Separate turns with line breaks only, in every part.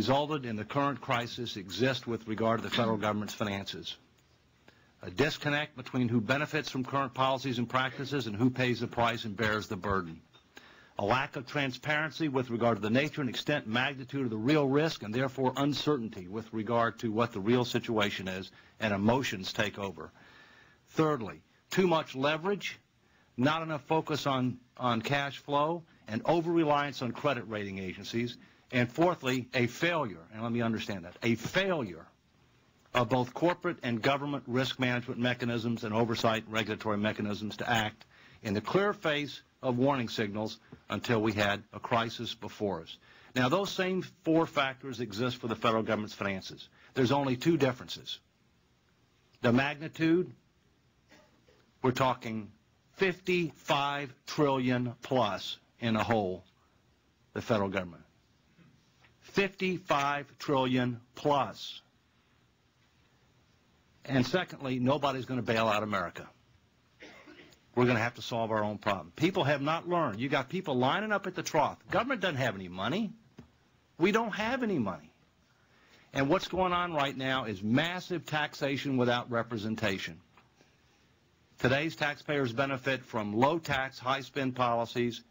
resulted in the current crisis exist with regard to the federal government's finances. A disconnect between who benefits from current policies and practices and who pays the price and bears the burden. A lack of transparency with regard to the nature and extent and magnitude of the real risk, and therefore uncertainty with regard to what the real situation is, and emotions take over. Thirdly, too much leverage, not enough focus on cash flow, and over-reliance on credit rating agencies. And fourthly, a failure, and let me understand that, a failure of both corporate and government risk management mechanisms and oversight and regulatory mechanisms to act in the clear face of warning signals until we had a crisis before us. Now, those same four factors exist for the federal government's finances. There's only two differences. The magnitude, we're talking 55 trillion plus in a hole, the federal government. 55 trillion plus. And secondly, nobody's going to bail out America. We're going to have to solve our own problem. People have not learned. You got people lining up at the trough. Government doesn't have any money. We don't have any money. And what's going on right now is massive taxation without representation. Today's taxpayers benefit from low-tax, high-spend policies.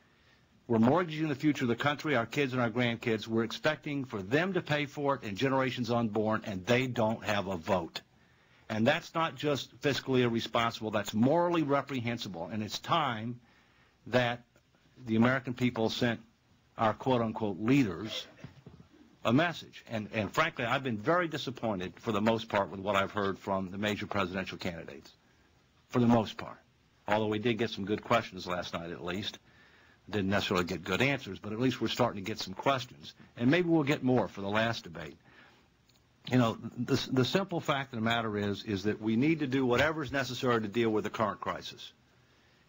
We're mortgaging the future of the country, our kids and our grandkids. We're expecting for them to pay for it and generations unborn, and they don't have a vote. And that's not just fiscally irresponsible, that's morally reprehensible. And it's time that the American people sent our quote-unquote leaders a message. And frankly, I've been very disappointed for the most part with what I've heard from the major presidential candidates, for the most part. Although we did get some good questions last night at least. Didn't necessarily get good answers, but at least we're starting to get some questions. And maybe we'll get more for the last debate. You know, the simple fact of the matter is that we need to do whatever is necessary to deal with the current crisis.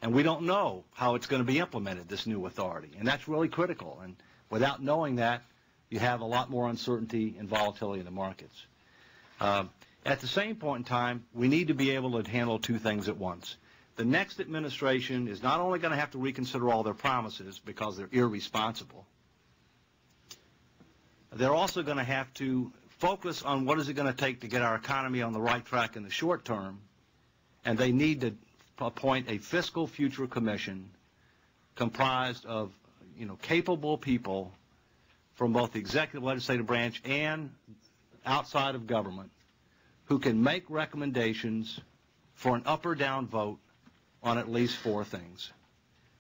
And we don't know how it's going to be implemented, this new authority. And that's really critical. And without knowing that, you have a lot more uncertainty and volatility in the markets. At the same point in time, we need to be able to handle two things at once. The next administration is not only going to have to reconsider all their promises because they're irresponsible, they're also going to have to focus on what is it going to take to get our economy on the right track in the short term, and they need to appoint a fiscal future commission comprised of, capable people from both the executive legislative branch and outside of government who can make recommendations for an up or down vote on at least four things.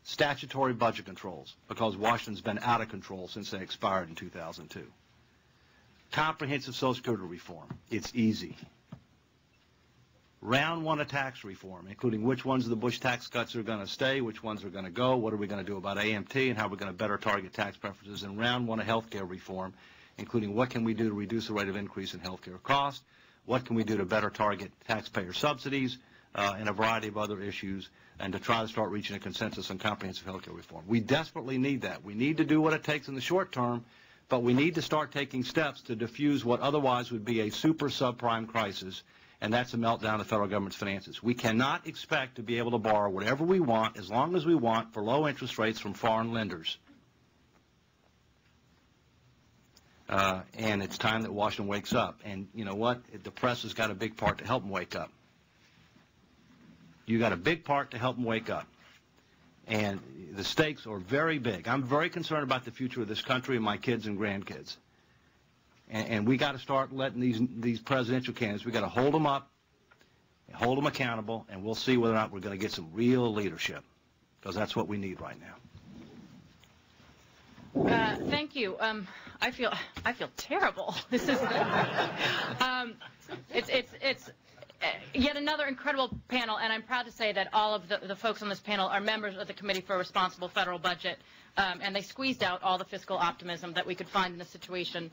Statutory budget controls, because Washington's been out of control since they expired in 2002. Comprehensive Social Security reform. It's easy. Round one of tax reform, including which ones of the Bush tax cuts are going to stay, which ones are going to go, what are we going to do about AMT, and how we're going to better target tax preferences. And round one of health care reform, including what can we do to reduce the rate of increase in health care costs, what can we do to better target taxpayer subsidies, and a variety of other issues, and to try to start reaching a consensus on comprehensive health care reform. We desperately need that. We need to do what it takes in the short term, but we need to start taking steps to diffuse what otherwise would be a super subprime crisis, and that's a meltdown of the federal government's finances. We cannot expect to be able to borrow whatever we want, as long as we want, for low interest rates from foreign lenders. And it's time that Washington wakes up. And you know what? The press has got a big part to help them wake up. You got a big part to help them wake up. And the stakes are very big. I'm very concerned about the future of this country and my kids and grandkids. And we got to start letting these presidential candidates, we got to hold them up, hold them accountable, and we'll see whether or not we're going to get some real leadership, because that's what we need right
now. Thank you. I feel terrible. This is it's yet another incredible panel, and I'm proud to say that all of the folks on this panel are members of the Committee for a Responsible Federal Budget, and they squeezed out all the fiscal optimism that we could find in the situation.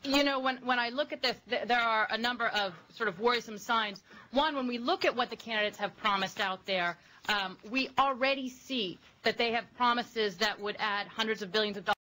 When I look at this, there are a number of sort of worrisome signs. One, when we look at what the candidates have promised out there, we already see that they have promises that would add hundreds of billions of dollars